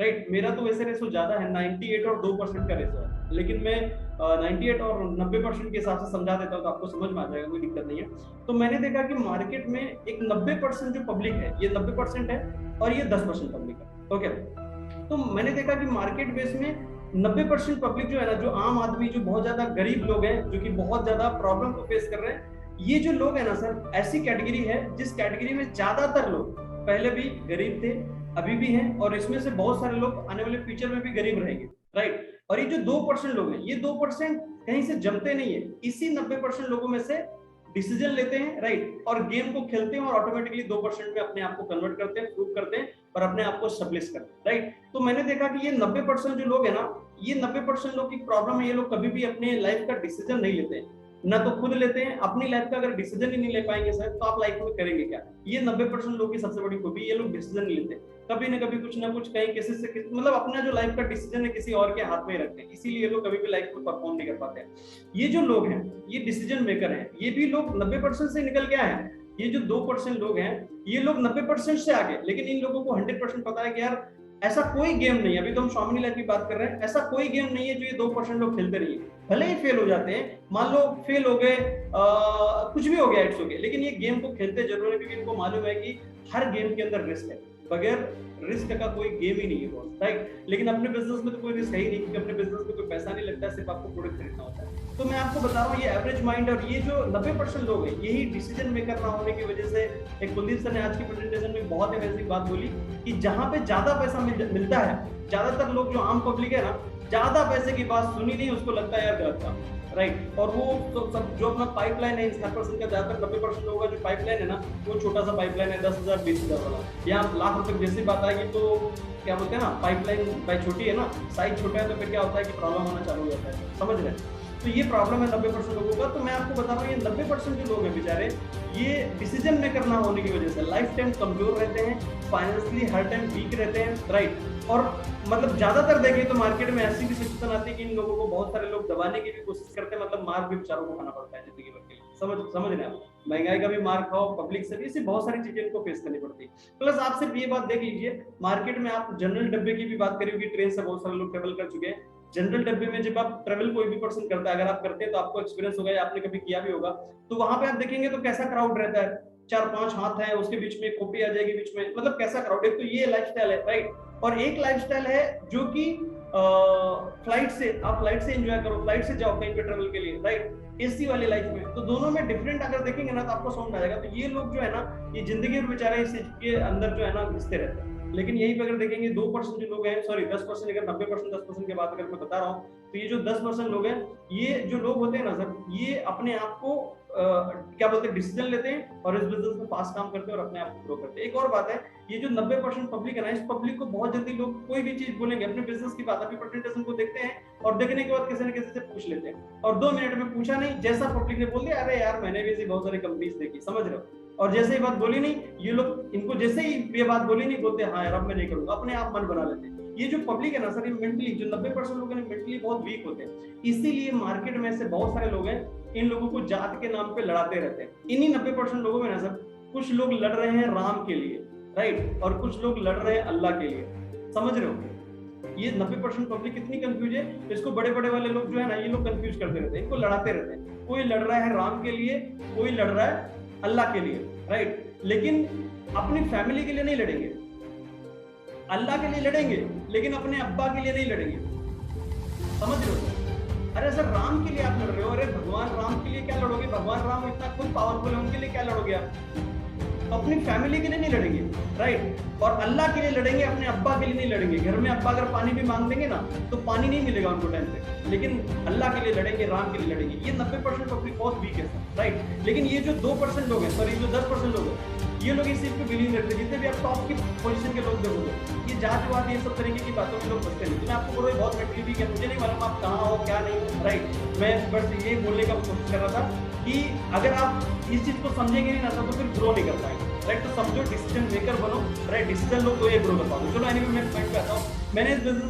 Right. मेरा तो वैसे रेशो ज्यादा है, 98 और 2% का रेशो है, लेकिन मैं 98 और 90% के हिसाब से समझा देता हूँ तो आपको समझ में आ जाएगा, कोई दिक्कत नहीं है। तो मैंने देखा कि मार्केट में एक 90% जो पब्लिक है, ये 90% है और ये 10% पब्लिक है। ओके, तो मैंने देखा कि मार्केट बेस में 90% पब्लिक जो है ना, जो आम आदमी, जो बहुत ज्यादा गरीब लोग हैं, जो कि बहुत ज्यादा प्रॉब्लम को फेस कर रहे हैं, ये जो लोग हैं ना सर, ऐसी कैटेगरी है जिस कैटेगरी में ज्यादातर लोग पहले भी गरीब थे, अभी भी हैं, और इसमें से बहुत सारे लोग आने वाले फ्यूचर में भी गरीब रहेंगे। राइट। और ये जो 2% लोग हैं, ये 2% कहीं से जमते नहीं है, इसी 90% लोगों में से डिसीजन लेते हैं। राइट। और गेम को खेलते हैं और ऑटोमेटिकली 2% में अपने आप को कन्वर्ट करते हैं, प्रूव करते हैं और अपने आप को स्टेब्लिश करते हैं। राइट। तो मैंने देखा कि ये 90% जो लोग हैं ना, ये 90% लोग की प्रॉब्लम है, ये लोग कभी भी अपने लाइफ का डिसीजन नहीं लेते हैं, ना तो खुद लेते हैं। अपनी लाइफ का अगर डिसीजन ही नहीं ले पाएंगे सर, तो आप लाइफ में करेंगे क्या? ये 90% लोग की सबसे बड़ी खूबी, ये लोग डिसीजन नहीं लेते, कभी ना कुछ कहीं किसी से मतलब अपना जो लाइफ का डिसीजन है किसी और के हाथ में ही रखते हैं, इसीलिए लोग कभी भी लाइफ में परफॉर्म नहीं कर पाते हैं। ये जो लोग हैं, ये डिसीजन मेकर हैं, ये भी लोग 90% से निकल के आए हैं। ये जो 2% लोग हैं, ये लोग 90% से आगे, लेकिन इन लोगों को 100% पता है कि यार ऐसा कोई गेम नहीं है, अभी तो हम स्वामी लाइफ की बात कर रहे हैं, ऐसा कोई गेम नहीं है जो ये 2% लोग खेलते नहीं है। भले ही फेल हो जाते हैं, मान लो फेल हो गए, कुछ भी हो गया, इट्स ओके, लेकिन ये गेम को खेलते जरूर है, क्योंकि इनको मालूम है कि हर गेम के अंदर रिस्क है, बगैर रिस्क का कोई गेम ही नहीं है बॉस। राइट। लेकिन अपने बिजनेस में तो कोई रिस्क है ही नहीं, क्योंकि अपने बिजनेस में कोई पैसा नहीं लगता, सिर्फ आपको प्रोडक्ट खरीदना होता है। तो मैं आपको बता रहा हूँ, ये एवरेज माइंड और ये जो 90% लोग हैं, यही डिसीजन मेकर ना होने की वजह से, एक कुलदीप सर ने आज की प्रेजेंटेशन में बहुत अमेजिंग बात बोली कि जहां पे ज्यादा पैसा मिलता है, ज्यादातर लोग जो आम पब्लिक है ना, ज्यादा पैसे की बात सुनी नहीं, उसको लगता है यार गलत काम। राइट। और वो तो सब जो अपना पाइपलाइन है, इस 100% का ज्यादातर 90% लोगों का जो पाइपलाइन है ना, वो छोटा सा पाइपलाइन है, 10,000 20,000 वाला। यहाँ लाख रुपए जैसी बात आएगी तो क्या बोलते हैं ना, पाइपलाइन भाई छोटी है ना, साइज छोटा है, तो फिर क्या होता है कि प्रॉब्लम होना चालू हो जाता है, समझ रहे हैं? तो ये प्रॉब्लम है 90% लोगों का। तो मैं आपको बता रहा हूँ, ये 90% जो लोग हैं बेचारे, ये डिसीजन मेकर ना होने की वजह से लाइफ टाइम कमजोर रहते हैं, फाइनेंशियली हर टाइम वीक रहते हैं। राइट। और मतलब ज्यादातर देखें तो मार्केट में ऐसी भी सिचुएशन आती है कि इन लोगों को बहुत सारे लोग दबाने की भी कोशिश करते हैं, मतलब मार भी बेचारों को खाना पड़ता है जिंदगी भर के लिए। समझ रहे हैं आप? महंगाई का भी मार खाओ, पब्लिक से भी, ऐसी बहुत सारी चीजें इनको फेस करनी पड़ती है। प्लस आप सिर्फ ये बात देख लीजिए, मार्केट में आप जनरल डब्बे की भी बात करें, ट्रेन से बहुत सारे लोग ट्रेवल कर चुके हैं। जनरल डब्बे में जब आप ट्रेवल कोई भी पर्सन करता है, अगर आप करते हैं तो आपको एक्सपीरियंस होगा या आपने कभी किया भी होगा, तो वहां पे आप देखेंगे तो कैसा क्राउड रहता है, 4-5 हाथ है, उसके बीच में कॉपी आ जाएगी बीच में, मतलब कैसा क्राउड है। तो ये लाइफस्टाइल है। राइट। और एक लाइफस्टाइल है जो कि फ्लाइट से, आप फ्लाइट से एंजॉय करो, फ्लाइट से जाओ कहीं पे ट्रेवल के लिए। राइट। एसी वाली लाइफ में, तो दोनों में डिफरेंट अगर देखेंगे ना तो आपको समझ में आ जाएगा। तो ये लोग जो है ना, ये जिंदगी में बेचारे इस के अंदर जो है ना घिसते रहते हैं। लेकिन यहीं पे अगर देखेंगे 2% जो लोग हैं, सॉरी 10%, अगर 90% 10% की बात अगर मैं बता रहा हूँ, तो ये जो 10% लोग हैं, ये जो लोग होते हैं ना सर, ये अपने आप को क्या बोलते हैं, डिसीजन लेते हैं और इस बिजनेस में फास्ट काम करते हैं और अपने आप को ग्रो करते हैं। एक और बात है, ये जो 90% पब्लिक है ना, इस पब्लिक को बहुत जल्दी लोग कोई भी चीज बोलेंगे अपने बिजनेस की बात, अपनी प्रेजेंटेशन को देखते हैं और देखने के बाद किसी न किसी से पूछ लेते हैं, और 2 मिनट में पूछा नहीं, जैसा पब्लिक ने बोल दिया, अरे यार मैंने भी ऐसी बहुत सारी कंपनीज देखी, समझ रहे हो, और जैसे ही बात बोली नहीं, ये लोग, इनको जैसे ही ये बात बोली नहीं, बोलते हाँ यार अब मैं नहीं करूंगा, अपने आप मन बना लेते हैं। ये जो पब्लिक है ना सर, ये मेंटली, जो 90% लोग हैं मेंटली बहुत वीक होते हैं, इसीलिए मार्केट में से बहुत सारे लोग हैं, इन लोगों को जात के नाम पे लड़ाते रहते हैं। इन्हीं 90% लोगों में ना सर, कुछ लोग लड़ रहे हैं राम के लिए, राइट, और कुछ लोग लड़ रहे हैं अल्लाह के लिए, समझ रहे हो? ये 90% पब्लिक कितनी कंफ्यूज है, इसको बड़े बड़े वाले लोग जो है ना, ये लोग कंफ्यूज करते रहते हैं, इनको लड़ाते रहते हैं। कोई लड़ रहा है राम के लिए, कोई लड़ रहा है अल्लाह के लिए, राइट, लेकिन अपनी फैमिली के लिए नहीं लड़ेंगे। अल्लाह के लिए लड़ेंगे लेकिन अपने अब्बा के लिए नहीं लड़ेंगे, समझ रहे हो? अरे सर राम के लिए आप लड़ रहे हो, अरे भगवान राम के लिए क्या लड़ोगे, भगवान राम इतना खुद पावरफुल है, उनके लिए क्या लड़ोगे आप? तो अपनी फैमिली के लिए नहीं लड़ेंगे, राइट, और अल्लाह के लिए लड़ेंगे, अपने अब्बा के लिए नहीं लड़ेंगे। घर में अब्बा अगर पानी भी मांग देंगे ना तो पानी नहीं मिलेगा उनको टाइम पे, लेकिन अल्लाह के लिए लड़ेंगे, राम के लिए लड़ेंगे। ये 90% पब्लिक बहुत वीक है सर, राइट। लेकिन ये जो 2% लोग हैं, सॉरी जो 10% लोग हैं, ये लोग इस चीज पे बिलीव करते हैं। जितने भी आप टॉप की पोजीशन के लोग देखोगे, ये जातिवाद, ये सब तरीके की बातों में लोग बचते नहीं। तो मैं आपको बोल रहा हूँ बहुत मेंटली वीक है, मुझे नहीं मालूम आप कहाँ हो क्या नहीं हो, राइट। मैं बस ये बोलने का कोशिश कर रहा था कि अगर आप इस चीज को समझेंगे नहीं ना तो फिर ग्रो नहीं कर पाएंगे, राइट। तो समझो, डिसीजन मेकर बनो, राइट, डिसीजन लो तो ये ग्रो कर पाओगे। चलो एनीवे मैं पॉइंट पे आता हूँ। मैंने इस बिजनेस